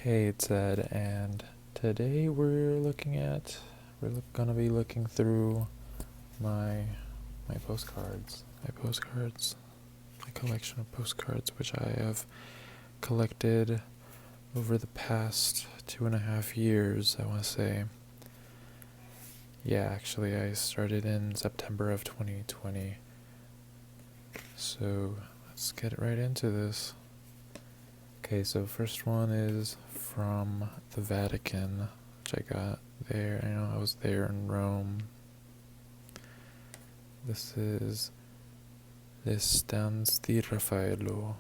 Hey, it's Ed, and today we're gonna be looking through my postcards, my collection of postcards, which I have collected over the past 2.5 years, I want to say. Yeah, actually, I started in September of 2020. So let's get right into this. Okay, so first one is from the Vatican, which I got there. I was there in Rome. This is L'Estanze di Raffaello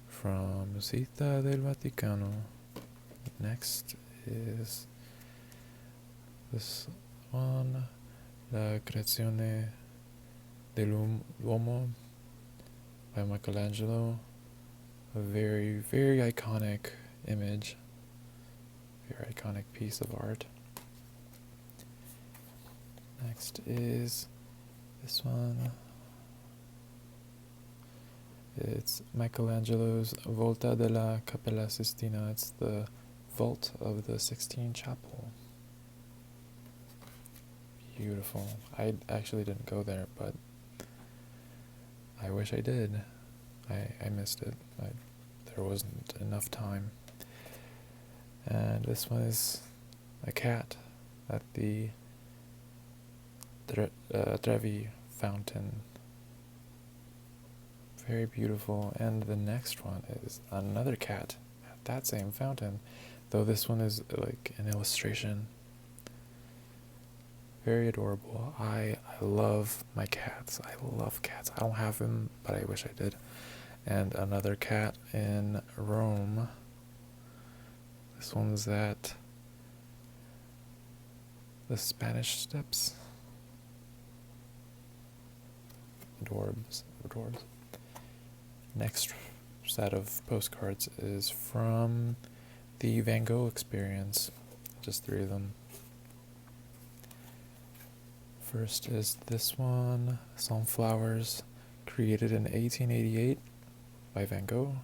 from Città del Vaticano. Next is this one, La Creazione dell'Uomo by Michelangelo. A very, very iconic image, very iconic piece of art. Next is this one. It's Michelangelo's Volta della Cappella Sistina. It's the vault of the Sixtine Chapel. Beautiful. I actually didn't go there, but I wish I did. I missed it. There wasn't enough time. And this one is a cat at the Trevi fountain. Very beautiful. And the next one is another cat at that same fountain, though this one is like an illustration. Very adorable. I love my cats. I love cats. I don't have them, but I wish I did. And another cat in Rome. This one's at the Spanish Steps. Adorbs. Next set of postcards is from the Van Gogh experience. Just 3 of them. First is this one, Sunflowers, created in 1888 by Van Gogh.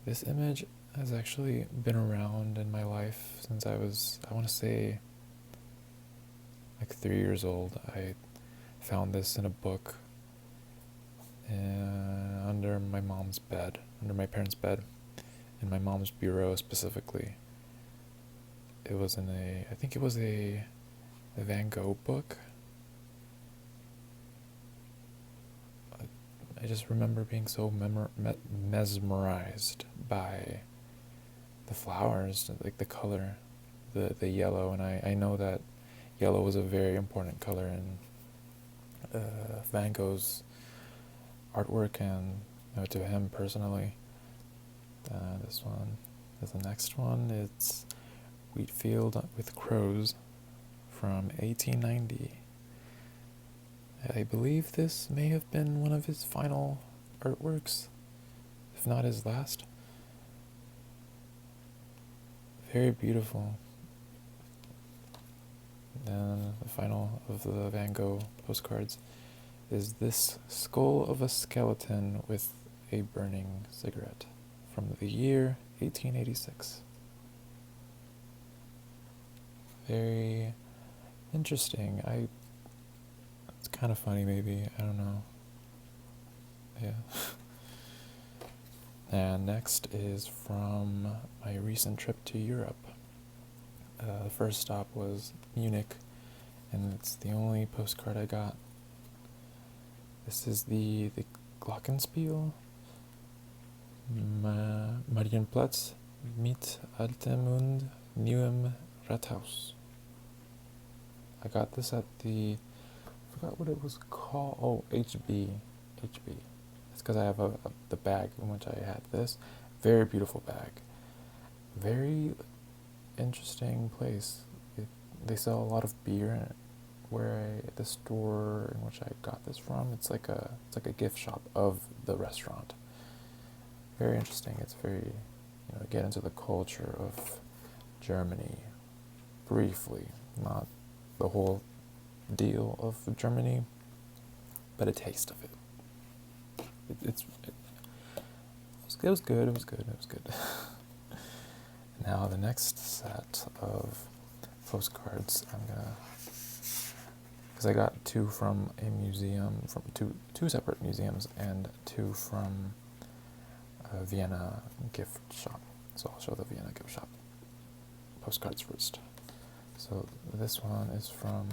This image has actually been around in my life since I want to say, like 3 years old. I found this in a book under my parents' bed, in my mom's bureau specifically. It was I think it was a Van Gogh book. I just remember being so mesmerized by the flowers, like the color, the yellow, and I know that yellow was a very important color in Van Gogh's artwork and to him personally. This one is the next one. It's Wheatfield with Crows from 1890. I believe this may have been one of his final artworks, if not his last. Very beautiful. And the final of the Van Gogh postcards is this skull of a skeleton with a burning cigarette from the year 1886. Very interesting. It's kind of funny, maybe. I don't know. Yeah. And next is from my recent trip to Europe. The first stop was Munich, and it's the only postcard I got. This is the Glockenspiel, Marienplatz mit Altem und Neuem Rathaus. I got this at I forgot what it was called. Oh, HB. It's because I have the bag in which I had this. Very beautiful bag. Very interesting place. They sell a lot of beer the store in which I got this from. It's like a gift shop of the restaurant. Very interesting. It's very, get into the culture of Germany briefly, not the whole deal of Germany, but a taste of it. It was good. Now the next set of postcards because I got two from a museum, from two separate museums, and two from a Vienna gift shop. So I'll show the Vienna gift shop postcards first. So this one is from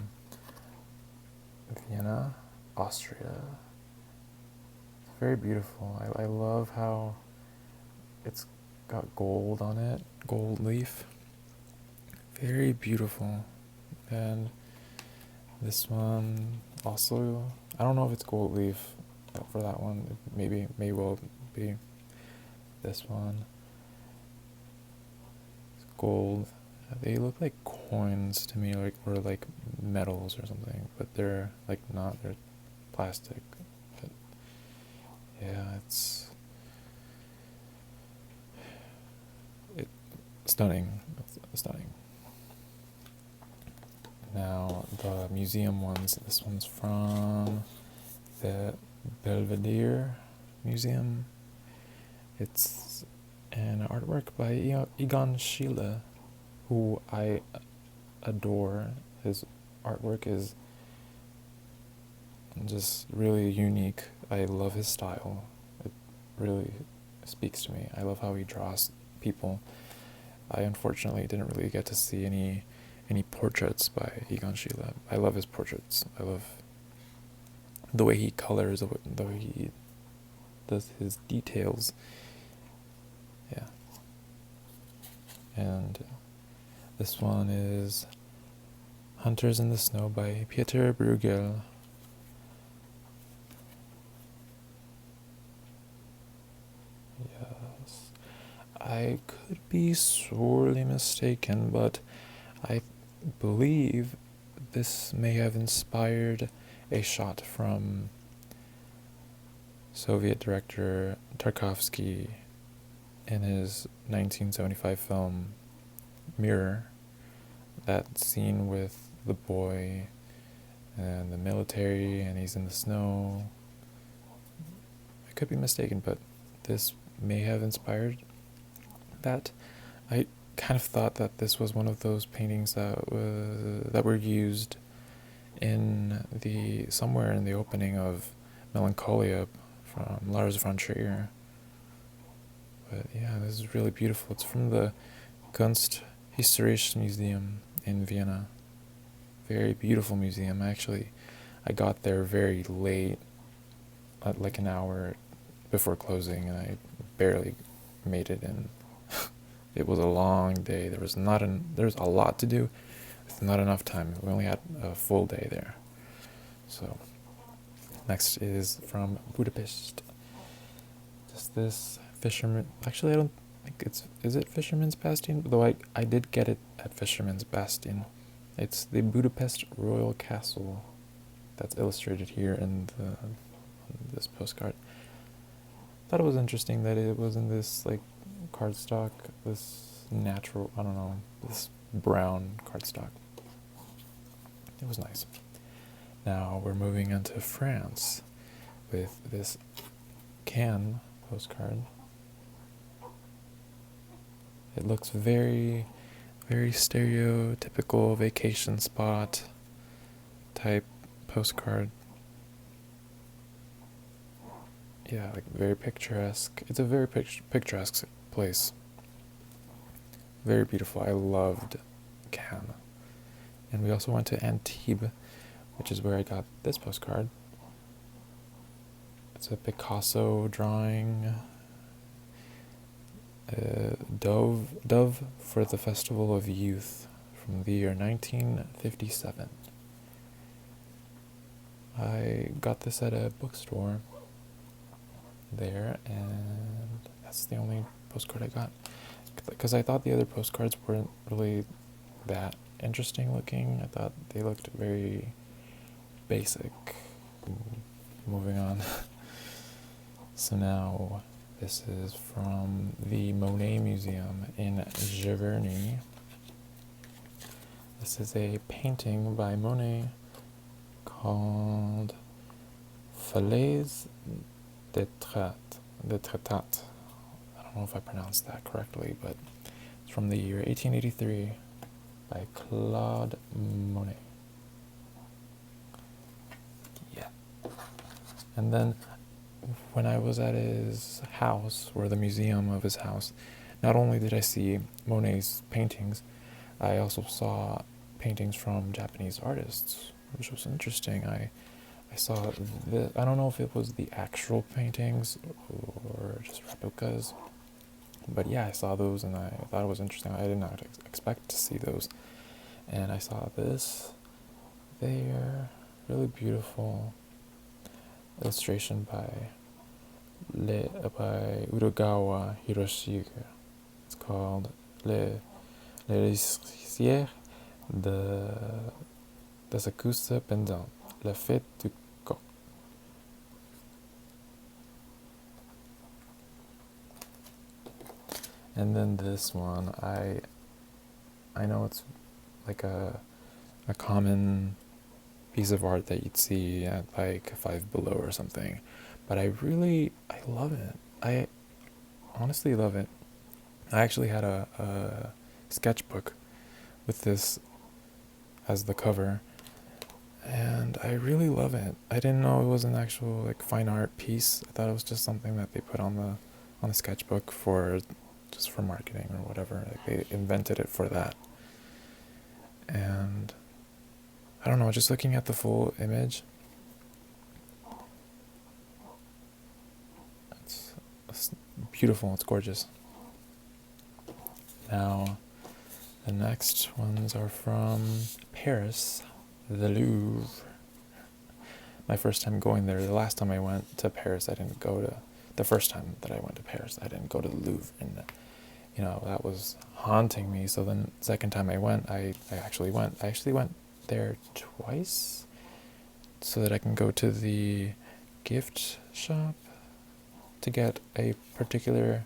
Vienna, Austria. It's very beautiful. I love how it's got gold on it, gold leaf. Very beautiful. And this one also, I don't know if it's gold leaf for that one. Maybe will be. This one, it's gold. They look like coins to me, or like metals or something, but they're like not. They're plastic. But yeah, it's stunning. It's stunning. Now the museum ones. This one's from the Belvedere Museum. It's an artwork by Jan Švankmajer, who I adore. His artwork is just really unique. I love his style. It really speaks to me. I love how he draws people. I unfortunately didn't really get to see any portraits by Jan Švankmajer. I love his portraits. I love the way he colors, the way he does his details. Yeah. And this one is Hunters in the Snow by Peter Bruegel. Yes. I could be sorely mistaken, but I believe this may have inspired a shot from Soviet director Tarkovsky in his 1975 film Mirror. That scene with the boy and the military, and he's in the snow. I could be mistaken, but this may have inspired that. I kind of thought that this was one of those paintings that were used in somewhere in the opening of Melancholia from Lars von Trier. But yeah, this is really beautiful. It's from the Kunsthistorisches Museum in Vienna. Very beautiful museum. I got there very late, at like an hour before closing, and I barely made it in. It was a long day. There was a lot to do with not enough time. We only had a full day there. So next is from Budapest. Just this fisherman. Actually, I don't think is it Fisherman's Bastion? Though I did get it at Fisherman's Bastion. It's the Budapest Royal Castle that's illustrated here in this postcard. Thought it was interesting that it was in this like cardstock, this natural, I don't know, this brown cardstock. It was nice. Now we're moving into France with this Cannes postcard. It looks very, very stereotypical vacation spot type postcard. Yeah, like very picturesque. It's a very picturesque place. Very beautiful. I loved Cannes. And we also went to Antibes, which is where I got this postcard. It's a Picasso drawing. Dove for the Festival of Youth from the year 1957. I got this at a bookstore there, and that's the only postcard I got. Because I thought the other postcards weren't really that interesting looking. I thought they looked very basic. Moving on. So now this is from the Monet Museum in Giverny. This is a painting by Monet called Falaise de Trat. I don't know if I pronounced that correctly, but it's from the year 1883 by Claude Monet. Yeah. And then when I was at his house, or the museum of his house, not only did I see Monet's paintings, I also saw paintings from Japanese artists, which was interesting. I saw I don't know if it was the actual paintings or just replicas, but yeah, I saw those and I thought it was interesting. I did not expect to see those. And I saw this there, really beautiful illustration by Urugawa Hiroshige. It's called Les Rizières de Secousse Pendant, La Fête du Coq. And then this one, I know it's like a common piece of art that you'd see at like Five Below or something, but I love it. I honestly love it. I actually had a sketchbook with this as the cover, and I really love it. I didn't know it was an actual like fine art piece. I thought it was just something that they put on the sketchbook for marketing or whatever. Like they invented it for that. And I don't know, just looking at the full image, it's beautiful, it's gorgeous. Now, the next ones are from Paris, the Louvre. My first time going there. The last time I went to Paris, the first time that I went to Paris, I didn't go to the Louvre, and that was haunting me. So then second time I went, I actually went there twice so that I can go to the gift shop to get a particular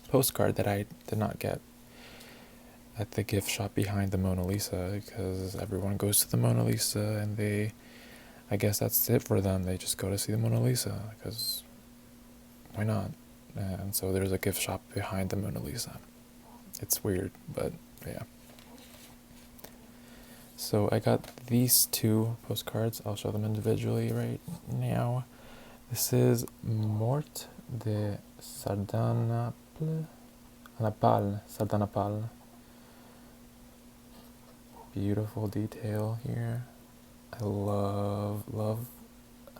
postcard that I did not get at the gift shop behind the Mona Lisa, because everyone goes to the Mona Lisa and I guess that's it for them. They just go to see the Mona Lisa because why not? And so there's a gift shop behind the Mona Lisa. It's weird, but yeah. So I got these two postcards. I'll show them individually right now. This is Mort de Sardanapale. Beautiful detail here. I love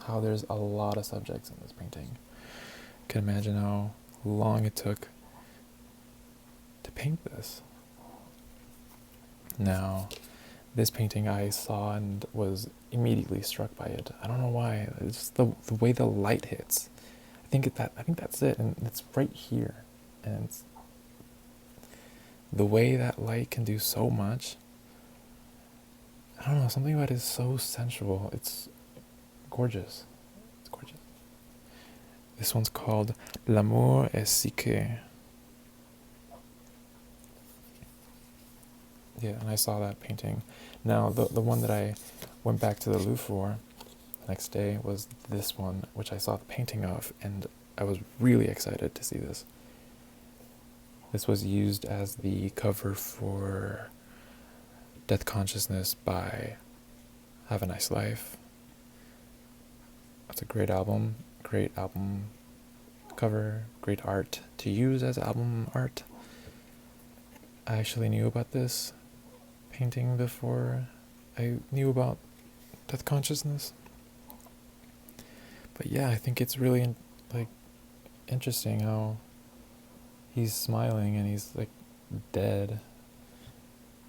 how there's a lot of subjects in this painting. You can imagine how long it took to paint this. Now, this painting I saw and was immediately struck by it. I don't know why. It's just the way the light hits. I think that's it, and it's right here. And the way that light can do so much. I don't know, something about it is so sensual. It's gorgeous. It's gorgeous. This one's called L'amour est psyché. Yeah, and I saw that painting. Now, the one that I went back to the Louvre for the next day was this one, which I saw the painting of, and I was really excited to see this. This was used as the cover for Death Consciousness by Have a Nice Life. That's a great album cover, great art to use as album art. I actually knew about this painting before I knew about Death Consciousness. But yeah, I think it's really interesting how he's smiling and he's dead.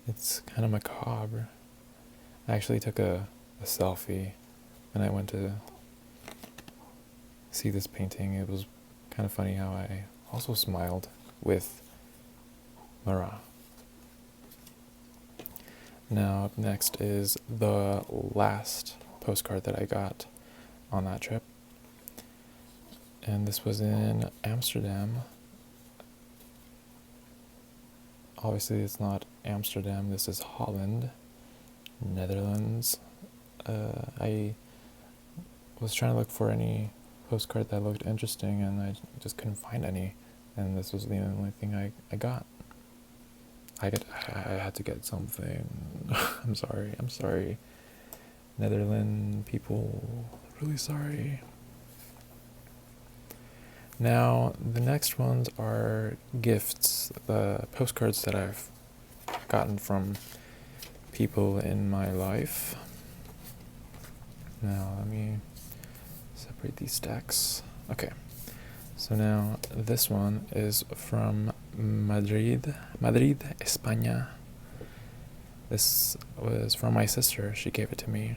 It's kind of macabre. I actually took a selfie when I went to see this painting. It was kind of funny how I also smiled with Marat. Now, up next is the last postcard that I got on that trip. And this was in Amsterdam. Obviously, it's not Amsterdam. This is Holland, Netherlands. I was trying to look for any postcard that looked interesting, and I just couldn't find any. And this was the only thing I got. I had to get something. I'm sorry. Netherlands people, really sorry. Now, the next ones are gifts, the postcards that I've gotten from people in my life. Now, let me separate these stacks. Okay, so now this one is from Madrid, España. This was from my sister. She gave it to me.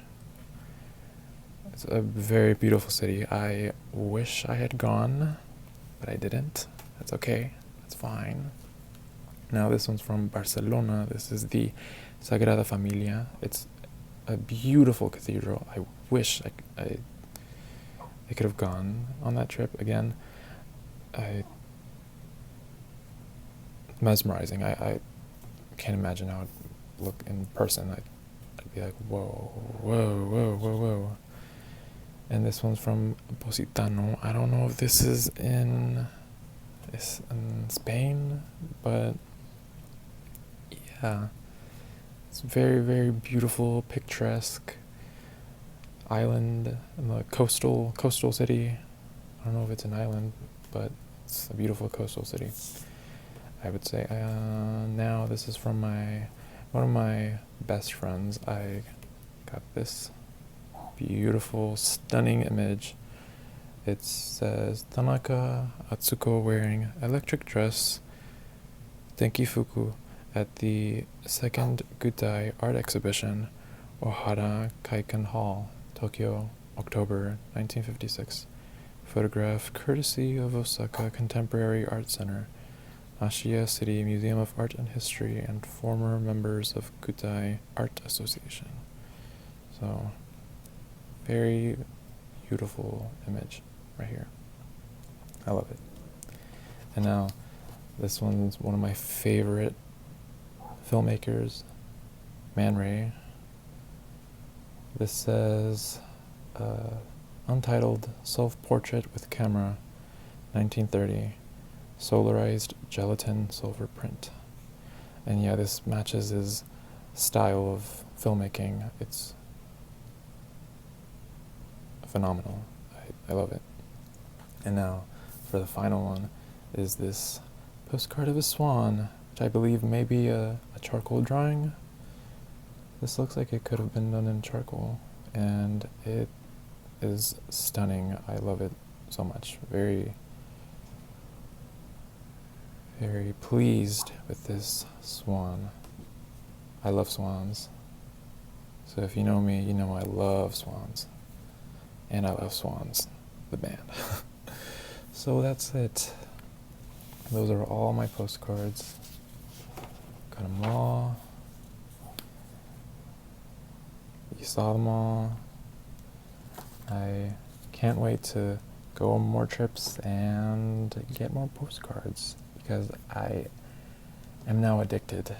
It's a very beautiful city. I wish I had gone, but I didn't. That's okay. That's fine. Now this one's from Barcelona. This is the Sagrada Familia. It's a beautiful cathedral. I wish I could have gone on that trip again. Mesmerizing. I can't imagine how it would look in person. I'd be like, whoa. And this one's from Positano. I don't know if this is in Spain, but yeah, it's very, very beautiful, picturesque island in the coastal city. I don't know if it's an island, but it's a beautiful coastal city, I would say. Now this is from one of my best friends. I got this beautiful, stunning image. It says Tanaka Atsuko wearing electric dress Tenkifuku at the second Gutai art exhibition, Ohara Kaikan Hall, Tokyo, October 1956. Photograph courtesy of Osaka Contemporary Art Center, Ashiya City Museum of Art and History, and former members of Gutai Art Association. So, very beautiful image right here. I love it. And now, this one's one of my favorite filmmakers, Man Ray. This says, Untitled Self-Portrait with Camera, 1930, solarized gelatin silver print. And yeah, this matches his style of filmmaking. It's phenomenal. I love it. And now, for the final one, is this postcard of a swan, which I believe may be a charcoal drawing. This looks like it could have been done in charcoal, and it is stunning. I love it so much. Very, very pleased with this swan. I love swans. So if you know me, you know I love swans. And I love Swans, the band. So that's it. Those are all my postcards. Got them all. You saw them all. I can't wait to go on more trips and get more postcards, because I am now addicted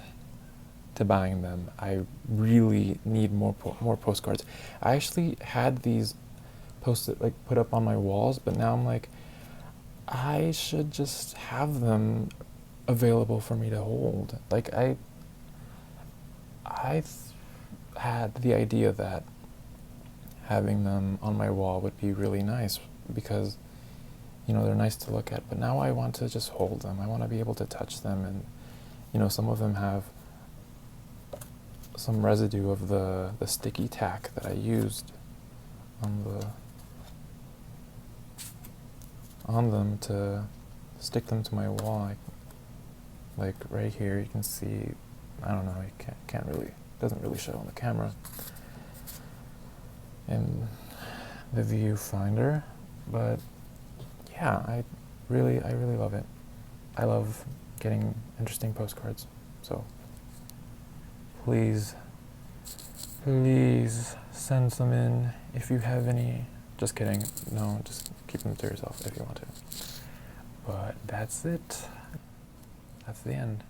to buying them. I really need more postcards. I actually had these put up on my walls, but now I'm like, I should just have them available for me to hold. Like I had the idea that having them on my wall would be really nice, because they're nice to look at, but now I want to just hold them. I want to be able to touch them, and some of them have some residue of the sticky tack that I used on them to stick them to my wall. Like right here, you can see, I don't know, you can't really, doesn't really show on the camera in the viewfinder, but yeah, I really love it. I love getting interesting postcards, so please send some in if you have any. Just kidding. No, just keep them to yourself if you want to. But that's it. That's the end.